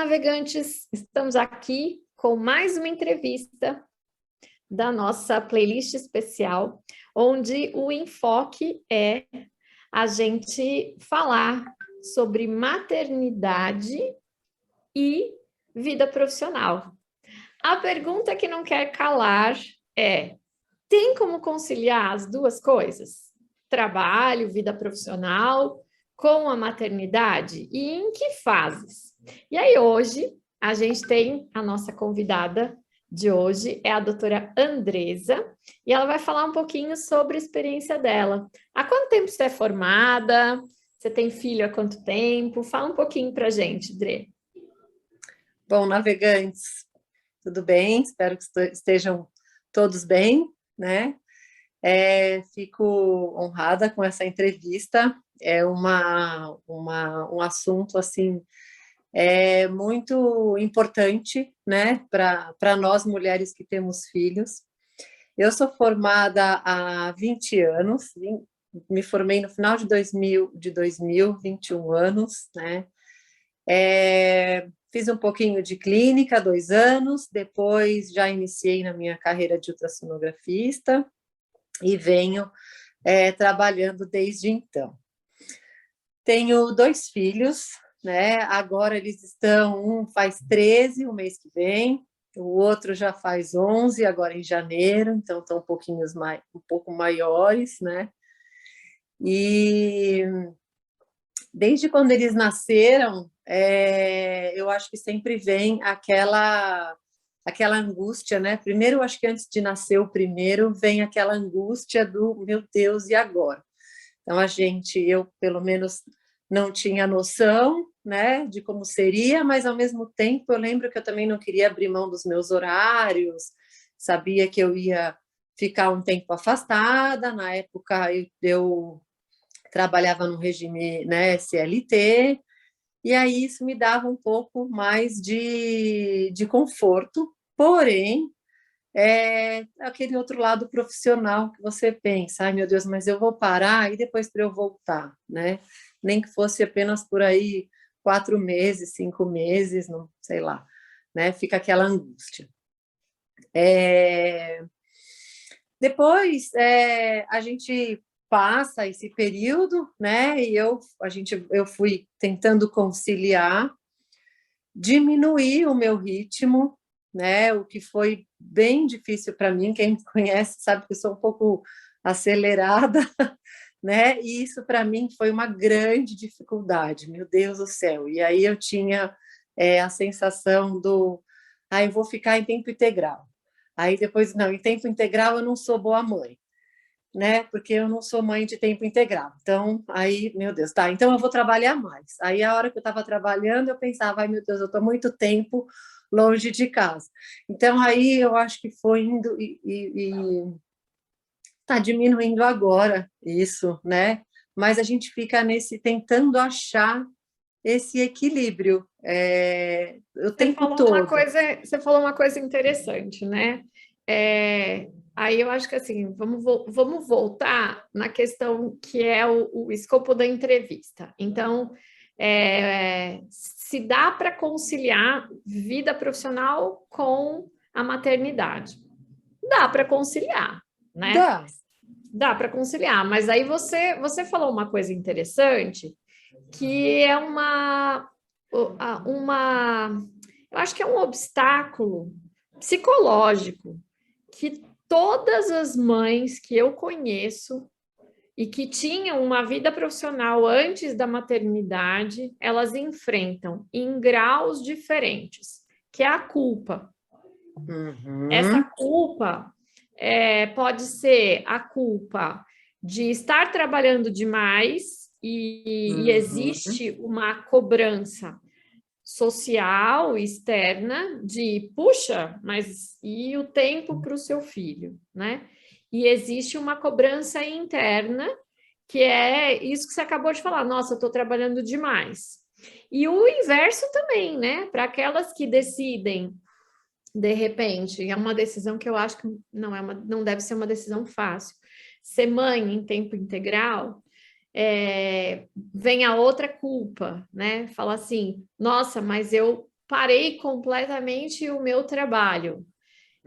navegantes! Estamos aqui com mais uma entrevista da nossa playlist especial, onde o enfoque é a gente falar sobre maternidade e vida profissional. A pergunta que não quer calar é: tem como conciliar as duas coisas? Trabalho, vida profissional, com a maternidade? E em que fases? E aí hoje a gente tem a nossa convidada de hoje, é a doutora Andresa, e ela vai falar um pouquinho sobre a experiência dela. Há quanto tempo você é formada? Você tem filho há quanto tempo? Fala um pouquinho para a gente, Dre. Bom, navegantes, tudo bem? Espero que estejam todos bem, né? Fico honrada com essa entrevista. É um assunto assim muito importante, né? Para nós mulheres que temos filhos. Eu sou formada há 20 anos, me formei no final de 2000, 21 anos, né? Fiz um pouquinho de clínica, 2 anos, depois já iniciei na minha carreira de ultrassonografista e venho trabalhando desde então. Tenho 2 filhos, né? Agora eles um faz 13 o mês que vem, o outro já faz 11 agora em janeiro, então estão um pouco maiores, né? E desde quando eles nasceram, eu acho que sempre vem aquela angústia, né? Primeiro, eu acho que antes de nascer o primeiro, vem aquela angústia do, meu Deus, e agora? Então, eu pelo menos não tinha noção, né, de como seria, mas ao mesmo tempo eu lembro que eu também não queria abrir mão dos meus horários, sabia que eu ia ficar um tempo afastada, na época eu trabalhava no regime, né, CLT, e aí isso me dava um pouco mais de conforto, porém, aquele outro lado profissional que você pensa, ai meu Deus, mas eu vou parar e depois para eu voltar, né? Nem que fosse apenas por aí 4 meses, 5 meses, não sei lá, né? Fica aquela angústia. Depois a gente passa esse período, né? E eu fui tentando conciliar, diminuir o meu ritmo, né? O que foi bem difícil para mim. Quem me conhece sabe que eu sou um pouco acelerada, né? E isso para mim foi uma grande dificuldade. Meu Deus do céu! E aí eu tinha a sensação eu vou ficar em tempo integral. Aí depois, não, em tempo integral eu não sou boa mãe, né? Porque eu não sou mãe de tempo integral. Então, aí, meu Deus, tá, então eu vou trabalhar mais. Aí, a hora que eu estava trabalhando, eu pensava, ai, meu Deus, eu estou muito tempo longe de casa. Então, aí eu acho que foi indo e tá diminuindo agora isso, né? Mas a gente fica tentando achar esse equilíbrio o tempo todo. Você falou uma coisa interessante, né? Aí eu acho que assim, vamos voltar na questão que é o escopo da entrevista. Então, se dá para conciliar vida profissional com a maternidade? Dá para conciliar, né? Dá. Dá para conciliar, mas aí você falou uma coisa interessante, que é eu acho que é um obstáculo psicológico que todas as mães que eu conheço e que tinham uma vida profissional antes da maternidade, elas enfrentam em graus diferentes, que é a culpa. Uhum. Essa culpa pode ser a culpa de estar trabalhando demais e existe uma cobrança social externa de, puxa, mas e o tempo para o seu filho, né? E existe uma cobrança interna, que é isso que você acabou de falar, nossa, eu estou trabalhando demais. E o inverso também, né? Para aquelas que decidem, de repente, é uma decisão que eu acho que não deve ser uma decisão fácil, ser mãe em tempo integral, vem a outra culpa, né? Fala assim, nossa, mas eu parei completamente o meu trabalho.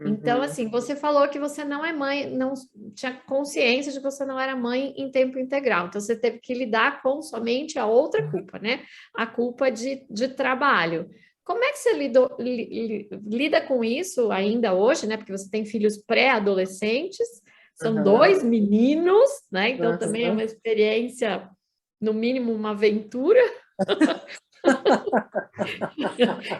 Então, Uhum. assim, você falou que você não é mãe, não tinha consciência de que você não era mãe em tempo integral. Então, você teve que lidar com somente a outra culpa, né? A culpa de trabalho. Como é que você lida com isso ainda hoje, né? Porque você tem filhos pré-adolescentes, são Uhum. dois meninos, né? Então, também é Uhum. uma experiência, no mínimo, uma aventura.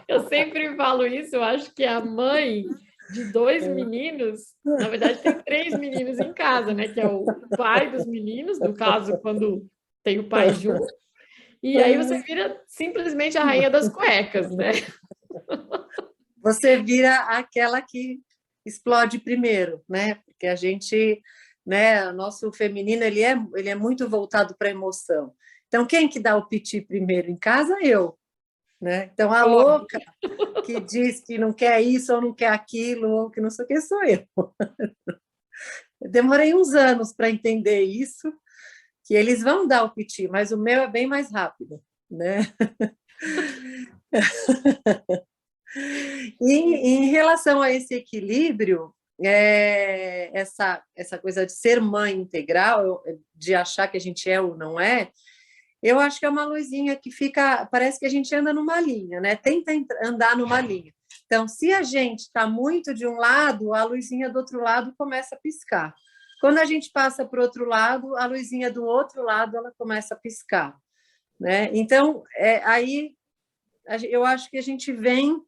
Eu sempre falo isso, eu acho que a mãe de dois meninos, na verdade, tem três meninos em casa, né? Que é o pai dos meninos, no caso, quando tem o pai junto, e aí você vira simplesmente a rainha das cuecas, né? Você vira aquela que explode primeiro, né? Porque a gente, né, o nosso feminino, ele é muito voltado para a emoção. Então, quem que dá o piti primeiro em casa? Eu, né? Então, a Óbvio. louca que diz que não quer isso ou não quer aquilo, ou que não sei o que, sou eu. Eu demorei uns anos para entender isso, que eles vão dar o piti, mas o meu é bem mais rápido, né? E em relação a esse equilíbrio, essa coisa de ser mãe integral, de achar que a gente é ou não é, eu acho que é uma luzinha que fica, parece que a gente anda numa linha, né? Tenta andar numa linha. Então, se a gente está muito de um lado, a luzinha do outro lado começa a piscar. Quando a gente passa para o outro lado, a luzinha do outro lado ela começa a piscar, né? Então, aí eu acho que a gente vem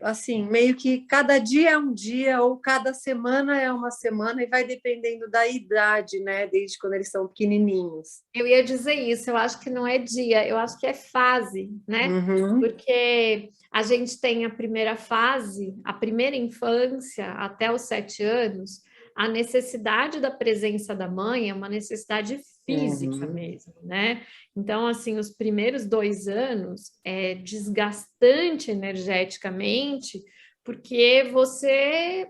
assim, meio que cada dia é um dia ou cada semana é uma semana e vai dependendo da idade, né? Desde quando eles são pequenininhos. Eu ia dizer isso, eu acho que não é dia, eu acho que é fase, né? Uhum, Porque a gente tem a primeira fase, a primeira infância, até os 7 anos, a necessidade da presença da mãe é uma necessidade física uhum, mesmo, né? Então, assim, os primeiros 2 anos é desgastante energeticamente, porque você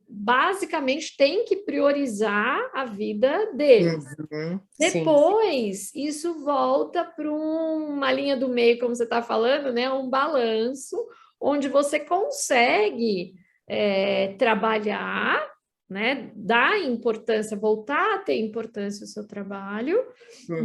basicamente tem que priorizar a vida deles. uhum, sim. Depois, isso volta para uma linha do meio, como você está falando, né? Um balanço, onde você consegue trabalhar, né? Dar importância, voltar a ter importância o seu trabalho,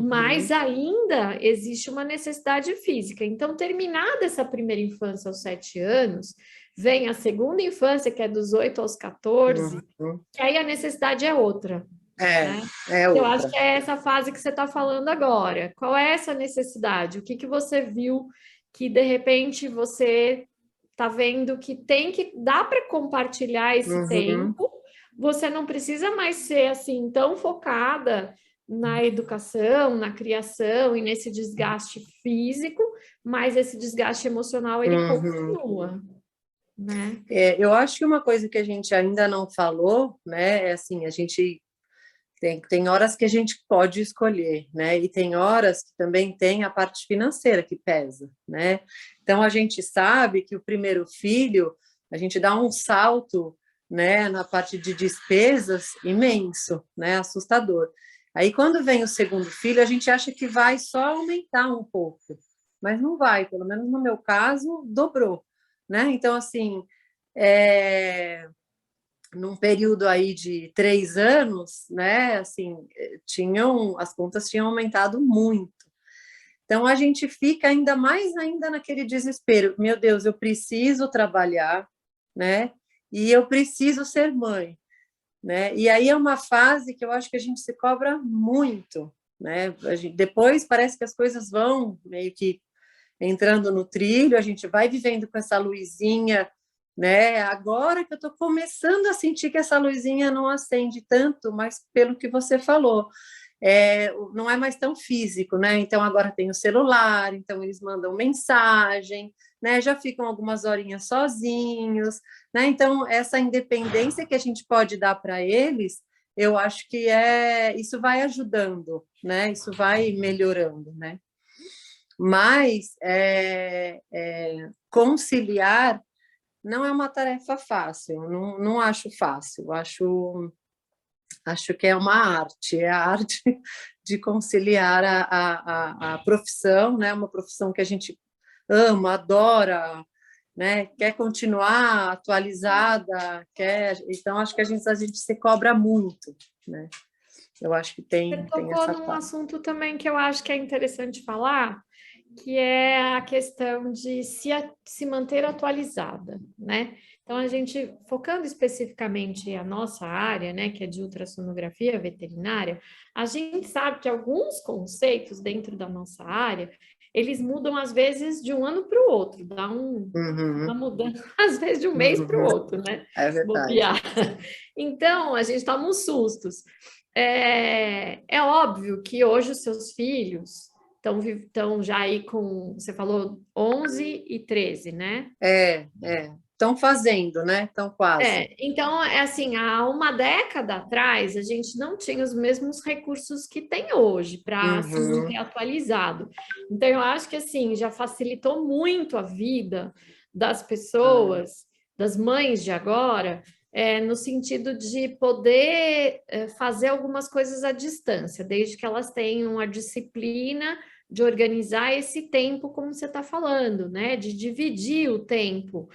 mas Uhum, ainda existe uma necessidade física. Então, terminada essa primeira infância aos 7 anos, vem a segunda infância, que é dos 8 aos 14, uhum. que aí a necessidade é outra, É, né? é Eu acho outra. que é essa fase que você está falando agora. Qual é essa necessidade? O que que você viu que de repente você está vendo que tem que dá para compartilhar esse Uhum, tempo? Você não precisa mais ser assim tão focada na educação, na criação e nesse desgaste físico, mas esse desgaste emocional ele uhum. continua, né? Eu acho que uma coisa que a gente ainda não falou, né, é assim, a gente tem horas que a gente pode escolher, né? E tem horas que também tem a parte financeira que pesa, né? Então a gente sabe que o primeiro filho, a gente dá um salto, né, na parte de despesas imenso, né? Assustador. Aí quando vem o segundo filho, a gente acha que vai só aumentar um pouco, mas não vai, pelo menos no meu caso, dobrou, né? Então assim, é, num período aí de 3 anos, né, assim, as contas tinham aumentado muito. Então a gente fica ainda mais ainda naquele desespero. Meu Deus, eu preciso trabalhar, né? E eu preciso ser mãe, né? E aí é uma fase que eu acho que a gente se cobra muito, né? Depois parece que as coisas vão meio que entrando no trilho, a gente vai vivendo com essa luzinha, né? Agora que eu estou começando a sentir que essa luzinha não acende tanto, mas pelo que você falou, não é mais tão físico, né? Então agora tem o celular, então eles mandam mensagem, né? Já ficam algumas horinhas sozinhos, né? Então essa independência que a gente pode dar para eles, eu acho que isso vai ajudando, né? Isso vai melhorando, né? Mas conciliar não é uma tarefa fácil, não, não acho fácil, acho que é uma arte, é a arte de conciliar a profissão, né? Uma profissão que a gente ama, adora, né? Quer continuar atualizada, quer. Então, acho que a gente se cobra muito, né? Eu acho que Você tem tocou essa num parte. assunto também que eu acho que é interessante falar, que é a questão de se manter atualizada, né? Então, a gente, focando especificamente a nossa área, né, que é de ultrassonografia veterinária, a gente sabe que alguns conceitos dentro da nossa área, eles mudam às vezes de um ano para o outro, uma Uhum, mudança às vezes de um mês para o uhum, outro, né? é Se verdade. bobear. Então, a gente toma uns sustos. É óbvio que hoje os seus filhos estão já aí com, você falou 11 e 13, né? É. Estão fazendo, né? Estão quase. Então, é assim, há uma década atrás, a gente não tinha os mesmos recursos que tem hoje para se manter Uhum, atualizado. Então, eu acho que, assim, já facilitou muito a vida das pessoas, das mães de agora, no sentido de poder fazer algumas coisas à distância, desde que elas tenham a disciplina de organizar esse tempo, como você está falando, né? De dividir o tempo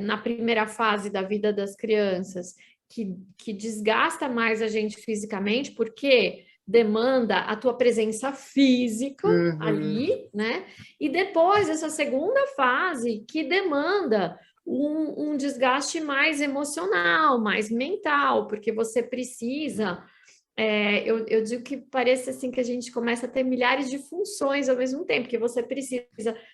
na primeira fase da vida das crianças, que desgasta mais a gente fisicamente, porque demanda a tua presença física uhum, ali, né? E depois essa segunda fase que demanda um desgaste mais emocional, mais mental, porque você precisa. Eu digo que parece assim que a gente começa a ter milhares de funções ao mesmo tempo, que você precisa.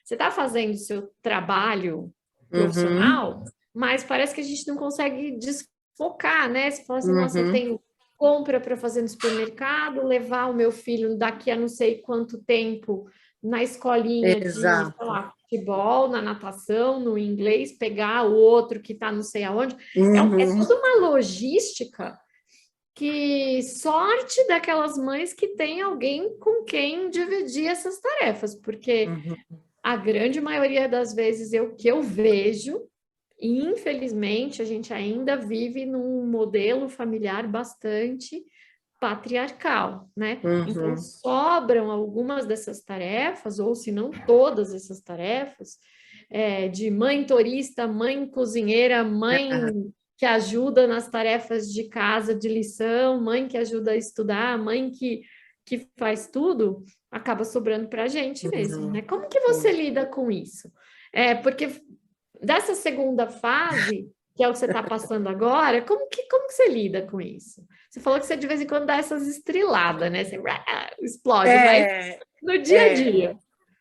Você está fazendo o seu trabalho uhum, profissional, mas parece que a gente não consegue desfocar, né? Você fala assim, nossa, eu uhum, tenho compra para fazer no supermercado, levar o meu filho daqui a não sei quanto tempo na escolinha de, sei exato. lá, futebol, na natação, no inglês, pegar o outro que está não sei aonde. É Uhum, toda uma logística que sorte daquelas mães que tem alguém com quem dividir essas tarefas, porque uhum, a grande maioria das vezes que eu vejo, e infelizmente a gente ainda vive num modelo familiar bastante patriarcal, né? Então uhum. sobram algumas dessas tarefas, ou se não todas essas tarefas, de mãe torista, mãe cozinheira, mãe que ajuda nas tarefas de casa, de lição, mãe que ajuda a estudar, mãe que faz tudo, acaba sobrando para a gente mesmo, Uhum, né? Como que você sim. lida com isso? Porque dessa segunda fase, que é o que você está passando agora, como que você lida com isso? Você falou que você de vez em quando dá essas estriladas, né? Você explode, mas É, no dia a é. dia.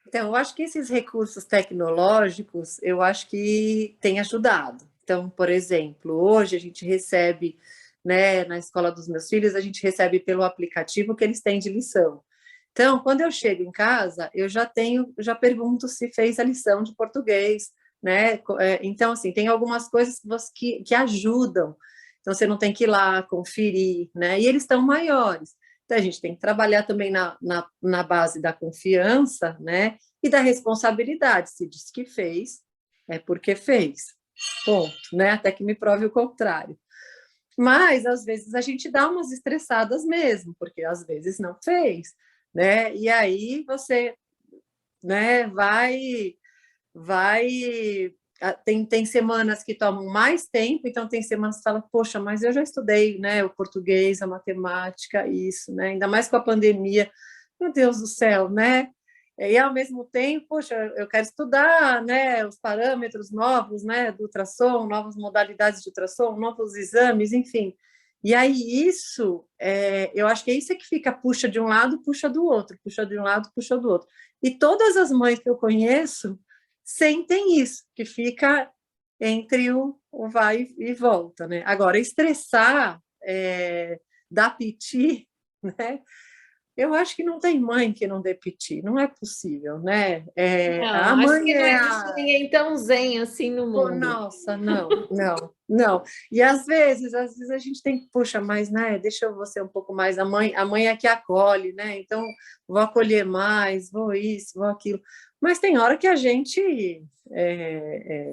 Então, eu acho que esses recursos tecnológicos, eu acho que tem ajudado. Então, por exemplo, hoje a gente recebe, né, na escola dos meus filhos, a gente recebe pelo aplicativo que eles têm de lição. Então, quando eu chego em casa, eu já pergunto se fez a lição de português, né? Então, assim, tem algumas coisas que ajudam. Então, você não tem que ir lá conferir, né? E eles estão maiores. Então, a gente tem que trabalhar também na base da confiança, né? E da responsabilidade. Se diz que fez, é porque fez. Ponto, né? Até que me prove o contrário. Mas, às vezes, a gente dá umas estressadas mesmo, porque às vezes não fez, né? E aí você, né, vai tem semanas que tomam mais tempo, então tem semanas que fala, poxa, mas eu já estudei, né, o português, a matemática, isso, né? Ainda mais com a pandemia. Meu Deus do céu, né? E ao mesmo tempo, poxa, eu quero estudar, né, os parâmetros novos, né, do ultrassom, novas modalidades de ultrassom, novos exames, enfim. E aí isso, eu acho que é isso que fica, puxa de um lado, puxa do outro, puxa de um lado, puxa do outro. E todas as mães que eu conheço sentem isso, que fica entre o vai e volta, né? Agora, estressar, dar piti, né? Eu acho que não tem mãe que não dê piti, não é possível, né? Não, A acho mãe que não é existe a. ninguém tão zen assim no Pô, mundo. nossa, não. E às vezes a gente tem que, puxa, mas né, deixa eu ser um pouco mais a mãe é que acolhe, né? Então vou acolher mais, vou isso, vou aquilo. Mas tem hora que a gente é, é,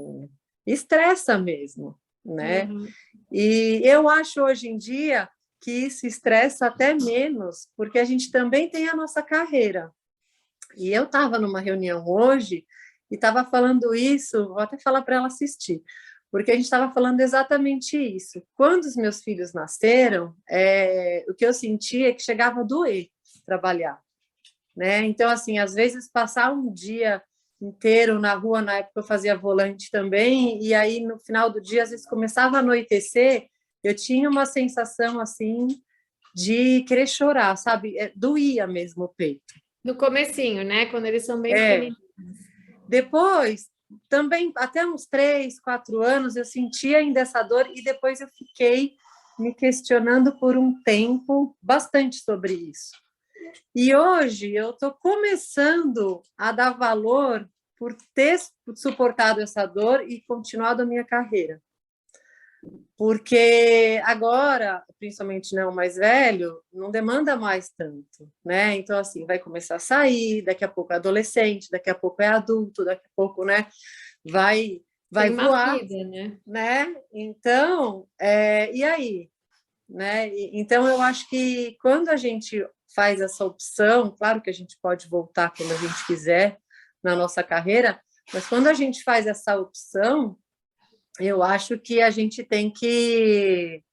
estressa mesmo, né? Uhum. E eu acho hoje em dia que isso estressa até menos, porque a gente também tem a nossa carreira. E eu estava numa reunião hoje e estava falando isso, vou até falar para ela assistir, porque a gente estava falando exatamente isso. Quando os meus filhos nasceram, o que eu sentia é que chegava a doer trabalhar, né? Então, assim, às vezes passar um dia inteiro na rua, na época eu fazia volante também, e aí no final do dia, às vezes começava a anoitecer, eu tinha uma sensação, assim, de querer chorar, sabe? Doía mesmo o peito. No comecinho, né? Quando eles são bem É. pequenininhos. Depois, também, até uns 3, 4 anos, eu sentia ainda essa dor e depois eu fiquei me questionando por um tempo bastante sobre isso. E hoje eu estou começando a dar valor por ter suportado essa dor e continuado a minha carreira. Porque agora, principalmente o mais velho, não demanda mais tanto, né? Então, assim, vai começar a sair, daqui a pouco é adolescente, daqui a pouco é adulto, daqui a pouco, né, vai Tem uma voar, vida, né? Então, e aí? Né? Então, eu acho que quando a gente faz essa opção, claro que a gente pode voltar quando a gente quiser na nossa carreira, mas quando a gente faz essa opção, eu acho que a gente tem que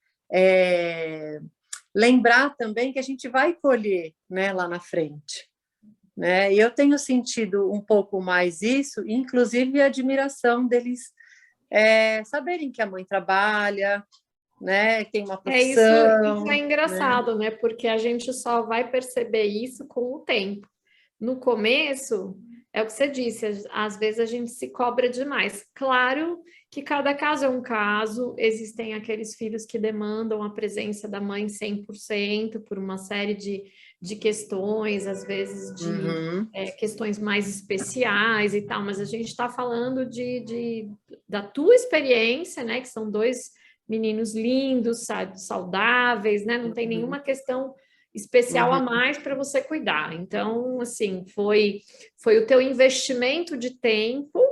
lembrar também que a gente vai colher, né, lá na frente. Né? E eu tenho sentido um pouco mais isso, inclusive a admiração deles saberem que a mãe trabalha, né, tem uma isso é profissão, né? engraçado, né? Porque a gente só vai perceber isso com o tempo. No começo, é o que você disse, às vezes a gente se cobra demais. Claro que cada caso é um caso, existem aqueles filhos que demandam a presença da mãe 100% por uma série de questões, às vezes Uhum. questões mais especiais e tal, mas a gente está falando da tua experiência, né? Que são dois meninos lindos, saudáveis, né? Não tem nenhuma questão especial a mais para você cuidar. Então, assim, foi o teu investimento de tempo,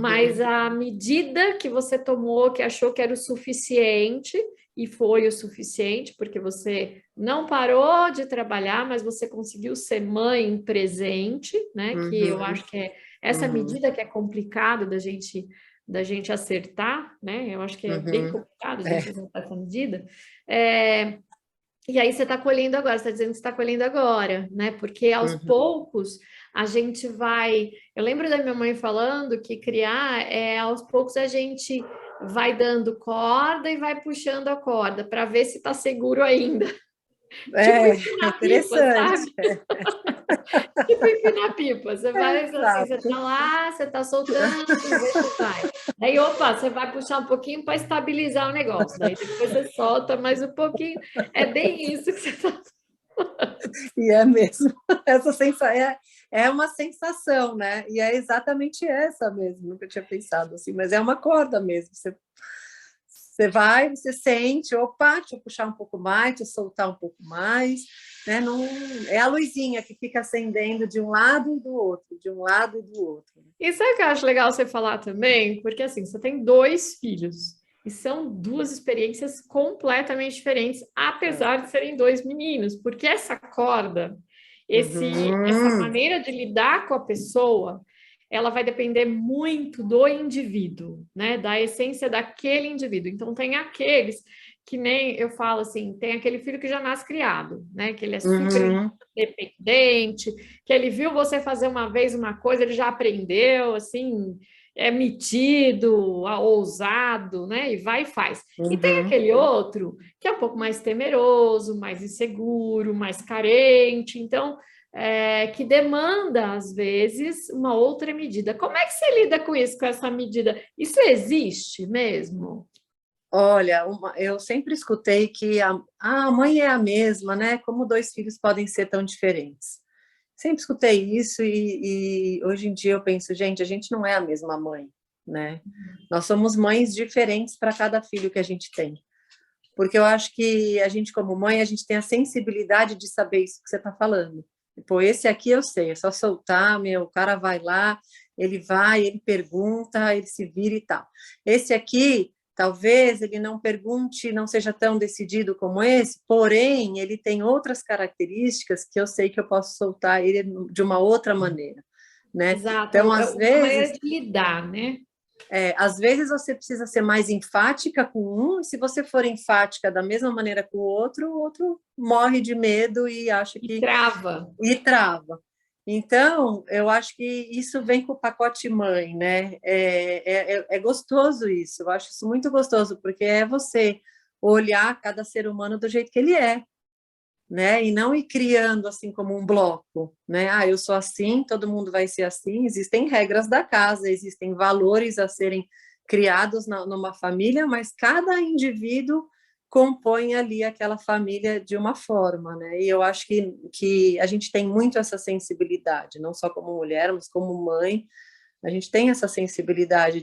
mas a medida que você tomou, que achou que era o suficiente, e foi o suficiente, porque você não parou de trabalhar, mas você conseguiu ser mãe presente, né? Que eu acho que é essa medida que é complicado da gente acertar, né? Eu acho que é bem complicado a gente acertar essa medida. E aí você está colhendo agora, você está dizendo que você está colhendo agora, né? Porque aos poucos a gente vai. Eu lembro da minha mãe falando que criar aos poucos a gente vai dando corda e vai puxando a corda para ver se está seguro ainda. Tipo empinar pipa, Interessante. sabe? Tipo empinar pipa. Você vai assim, você Exato. tá lá, você tá soltando, vê se vai. Aí, opa, você vai puxar um pouquinho para estabilizar o negócio. Daí depois você solta mais um pouquinho. É bem isso que você tá. E é mesmo. Essa é uma sensação, né? E é exatamente essa mesmo. Nunca tinha pensado assim, mas é uma corda mesmo. Você vai, você sente, opa, deixa eu puxar um pouco mais, deixa eu soltar um pouco mais, né? Não, é a luzinha que fica acendendo de um lado e do outro, de um lado e do outro. E sabe o que eu acho legal você falar também? Porque assim, você tem dois filhos. E são duas experiências completamente diferentes, apesar de serem dois meninos. Porque essa corda, essa maneira de lidar com a pessoa, ela vai depender muito do indivíduo, né? Da essência daquele indivíduo. Então, tem aqueles que nem eu falo assim, tem aquele filho que já nasce criado, né? Que ele é super independente, que ele viu você fazer uma vez uma coisa, ele já aprendeu, assim, é metido, ousado, né? E vai e faz. E tem aquele outro que é um pouco mais temeroso, mais inseguro, mais carente. Então, que demanda, às vezes, uma outra medida. Como é que você lida com isso, com essa medida? Isso existe mesmo? Olha, eu sempre escutei que a mãe é a mesma, né? Como dois filhos podem ser tão diferentes. Sempre escutei isso e hoje em dia eu penso, gente, a gente não é a mesma mãe, né? Nós somos mães diferentes para cada filho que a gente tem. Porque eu acho que a gente, como mãe, a gente tem a sensibilidade de saber isso que você está falando. Pô, esse aqui eu sei, é só soltar, o cara vai lá, ele vai, ele pergunta, ele se vira e tal. Esse aqui, talvez ele não pergunte, não seja tão decidido como esse, porém, ele tem outras características que eu sei que eu posso soltar ele de uma outra maneira. né? Exato, Então, é às uma maneira vezes, de lidar, né? às vezes você precisa ser mais enfática com um, e se você for enfática da mesma maneira com o outro morre de medo e acha E que... trava. e trava. Então, eu acho que isso vem com o pacote mãe, né? É gostoso isso, eu acho isso muito gostoso, porque é você olhar cada ser humano do jeito que ele é, né? E não ir criando assim como um bloco, né? Ah, eu sou assim, todo mundo vai ser assim. Existem regras da casa, existem valores a serem criados numa família, mas cada indivíduo compõe ali aquela família de uma forma, né? E eu acho que a gente tem muito essa sensibilidade, não só como mulher, mas como mãe, a gente tem essa sensibilidade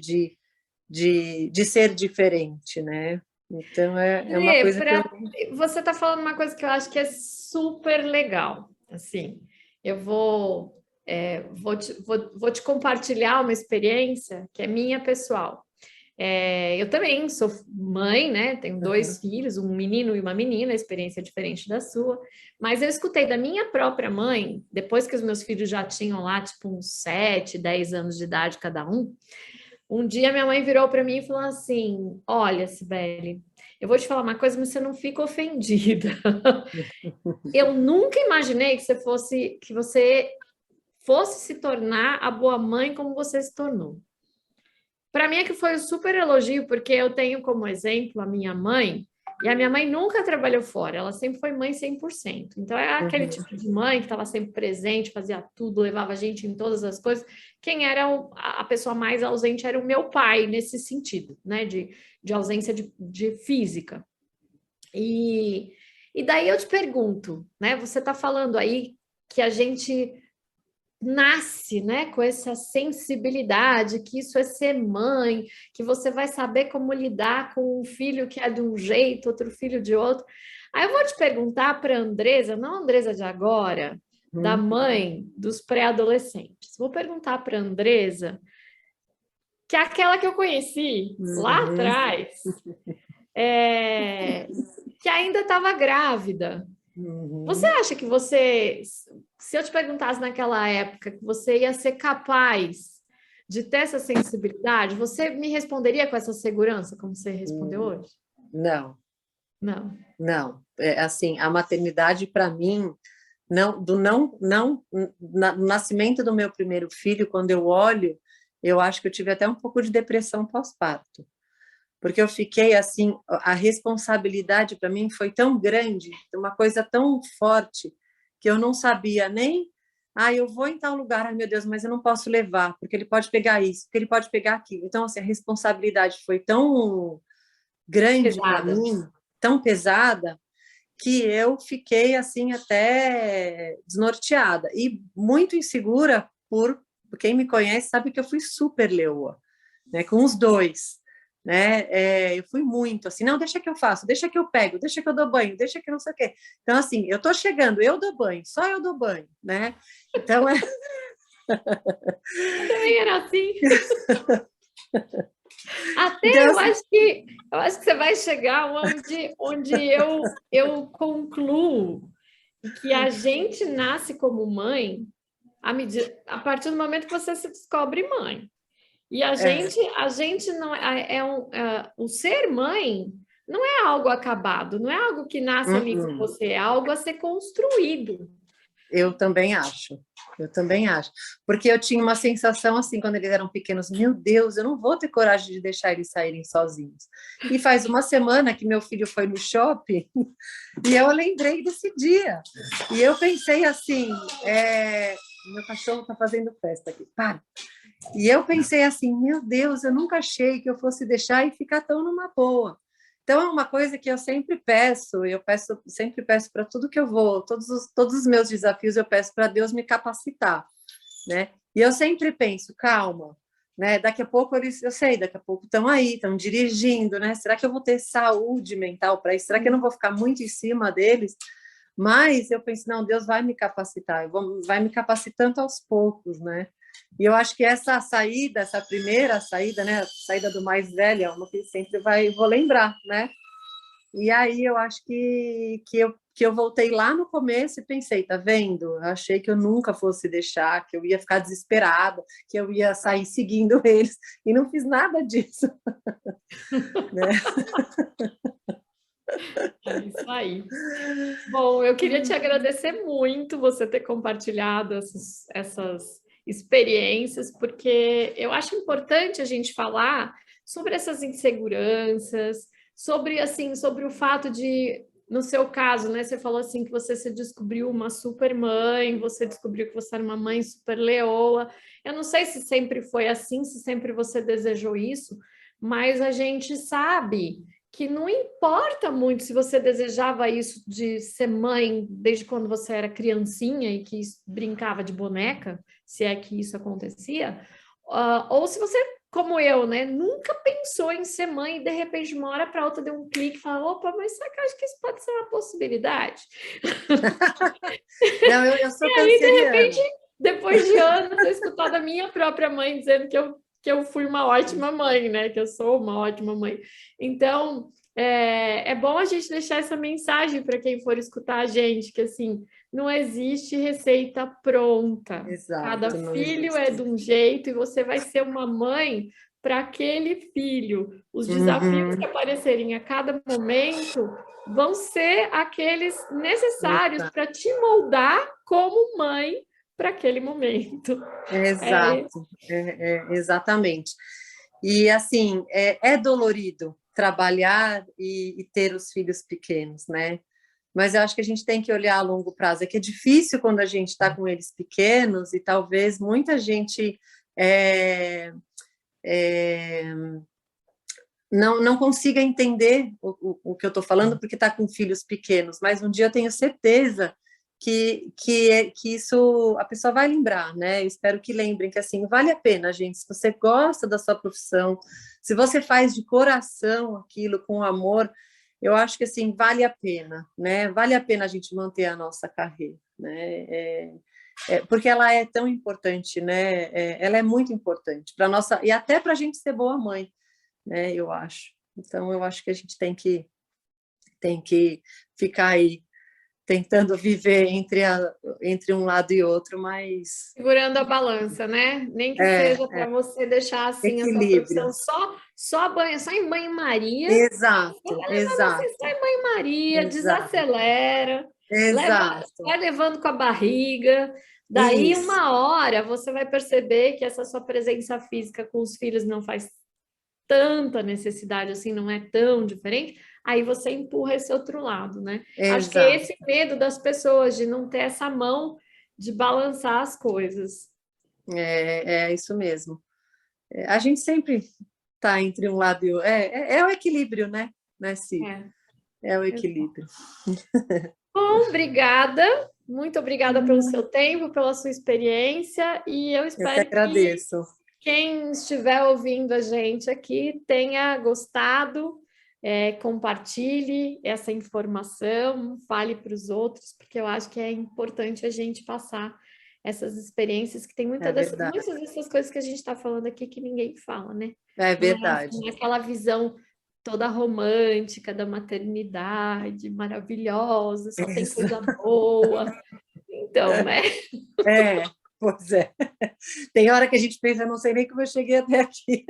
de ser diferente, né? Então, é uma Lê, coisa que eu... você está falando uma coisa que eu acho que é super legal. Assim, eu vou te compartilhar uma experiência que é minha pessoal. Eu também sou mãe, né? Tenho dois Uhum, filhos, um menino e uma menina, a experiência é diferente da sua. Mas eu escutei da minha própria mãe, depois que os meus filhos já tinham lá, tipo, uns 7, 10 anos de idade cada um. Um dia minha mãe virou para mim e falou assim: Olha, Sibeli, eu vou te falar uma coisa, mas você não fica ofendida. Eu nunca imaginei que você fosse se tornar a boa mãe como você se tornou. Para mim é que foi um super elogio, porque eu tenho como exemplo a minha mãe, e a minha mãe nunca trabalhou fora, ela sempre foi mãe 100%. Então é aquele uhum, tipo de mãe que estava sempre presente, fazia tudo, levava a gente em todas as coisas. Quem era a pessoa mais ausente era o meu pai, nesse sentido, né, de ausência de física. E, e daí eu te pergunto, né, você está falando aí que a gente nasce, né, com essa sensibilidade, que isso é ser mãe, que você vai saber como lidar com um filho que é de um jeito, outro filho de outro. Aí eu vou te perguntar para a Andresa, não a Andresa de agora, da uhum. mãe dos pré-adolescentes. Vou perguntar para a Andresa, que é aquela que eu conheci lá Uhum, atrás, é, que ainda estava grávida. Você uhum. acha que você, se eu te perguntasse naquela época que você ia ser capaz de ter essa sensibilidade, você me responderia com essa segurança, como você respondeu Hum, hoje? Não, Não. não. É, assim, a maternidade para mim, no nascimento do meu primeiro filho, quando eu olho, eu acho que eu tive até um pouco de depressão pós-parto, porque eu fiquei assim, a responsabilidade para mim foi tão grande, uma coisa tão forte, que eu não sabia nem, eu vou em tal lugar, ai meu Deus, mas eu não posso levar, porque ele pode pegar isso, porque ele pode pegar aquilo. Então, assim, a responsabilidade foi tão grande para Pesada. mim, tão pesada, que eu fiquei assim até desnorteada e muito insegura por quem me conhece sabe que eu fui super leoa, né, com os dois, né? Eu fui muito assim, não, deixa que eu faço, deixa que eu pego, deixa que eu dou banho, deixa que eu não sei o quê. Então assim, eu tô chegando, eu dou banho, só eu dou banho, né? Então Eu também era assim. Até então assim, eu acho que você vai chegar onde eu concluo que a gente nasce como mãe a partir do momento que você se descobre mãe. E é, a gente não o ser mãe não é algo acabado, não é algo que nasce ali com uh-uh. você, é algo a ser construído. Eu também acho. Eu também acho. Porque eu tinha uma sensação assim, quando eles eram pequenos, meu Deus, eu não vou ter coragem de deixar eles saírem sozinhos. E faz uma semana que meu filho foi no shopping e eu lembrei desse dia. E eu pensei assim, meu cachorro está fazendo festa aqui, para. E eu pensei assim, meu Deus, eu nunca achei que eu fosse deixar e ficar tão numa boa. Então, é uma coisa que eu sempre peço para tudo que eu vou, todos os meus desafios, eu peço para Deus me capacitar, né? E eu sempre penso, calma, né? Daqui a pouco eu sei, daqui a pouco estão aí, estão dirigindo, né? Será que eu vou ter saúde mental para isso? Será que eu não vou ficar muito em cima deles? Mas eu penso, não, Deus vai me capacitar, vai me capacitando aos poucos, né? E eu acho que essa saída, essa primeira saída, né, a saída do mais velho, é uma que sempre vou lembrar, né? E aí eu acho que eu voltei lá no começo e pensei, tá vendo? Eu achei que eu nunca fosse deixar, que eu ia ficar desesperada, que eu ia sair seguindo eles, e não fiz nada disso. Né? É isso aí. Bom, eu queria te agradecer muito você ter compartilhado essas experiências, porque eu acho importante a gente falar sobre essas inseguranças, sobre assim, sobre o fato de, no seu caso, né, você falou assim que você se descobriu uma super mãe, você descobriu que você era uma mãe super leoa. Eu não sei se sempre foi assim, se sempre você desejou isso, mas a gente sabe que não importa muito se você desejava isso de ser mãe desde quando você era criancinha e que brincava de boneca, se é que isso acontecia, ou se você, como eu, né, nunca pensou em ser mãe e de repente de uma hora para outra deu um clique e fala, opa, mas será que eu acho que isso pode ser uma possibilidade? Não, eu sou E aí, de canceriana. repente, depois de anos, eu escutar da minha própria mãe dizendo que eu fui uma ótima mãe, né? Que eu sou uma ótima mãe. Então, é bom a gente deixar essa mensagem para quem for escutar a gente, que assim, não existe receita pronta. Cada Exato, não filho é de existe. um jeito e você vai ser uma mãe para aquele filho. Os desafios que Uhum, aparecerem a cada momento vão ser aqueles necessários exato, para te moldar como mãe para aquele momento. É, exatamente. E assim, é dolorido trabalhar e ter os filhos pequenos, né? Mas eu acho que a gente tem que olhar a longo prazo. É que é difícil quando a gente está com eles pequenos e talvez muita gente é, é, não consiga entender o que eu estou falando porque está com filhos pequenos, mas um dia eu tenho certeza que isso a pessoa vai lembrar, né? Eu espero que lembrem que assim vale a pena, gente. Se você gosta da sua profissão, se você faz de coração aquilo com amor, eu acho que assim vale a pena, né? Vale a pena a gente manter a nossa carreira, né? Porque ela é tão importante, né? Ela é muito importante para nossa e até para a gente ser boa mãe, né? Eu acho. Então, eu acho que a gente tem que ficar aí tentando viver entre um lado e outro, mas segurando a balança, né? Nem que é, seja para você deixar assim a sua equilíbrio. profissão só em banho-maria. Exato, Vai levar você só exato, em banho-maria, exato, desacelera, exato. vai levando com a barriga. Daí, Isso, uma hora, você vai perceber que essa sua presença física com os filhos não faz tanta necessidade assim, não é tão diferente, aí você empurra esse outro lado, né? Acho que é exato. esse medo das pessoas de não ter essa mão de balançar as coisas. É isso mesmo. A gente sempre está entre um lado e outro. É o equilíbrio, né, Si? É. É o equilíbrio. Bom, obrigada. Muito obrigada pelo seu tempo, pela sua experiência, e eu Eu que espero que agradeço. quem estiver ouvindo a gente aqui tenha gostado, compartilhe essa informação, fale para os outros, porque eu acho que é importante a gente passar essas experiências que tem É verdade. muitas dessas coisas que a gente está falando aqui que ninguém fala, né? É Não verdade. é aquela visão toda romântica da maternidade, maravilhosa, só tem coisa boa. Então, né? É, pois é. Tem hora que a gente pensa, eu não sei nem como eu cheguei até aqui.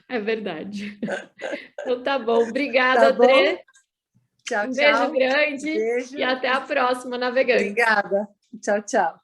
É verdade. Então tá bom. Obrigada, Tá bom? André. Tchau, Um beijo tchau. grande Beijo. e até a próxima, navegantes. Obrigada. Tchau, tchau.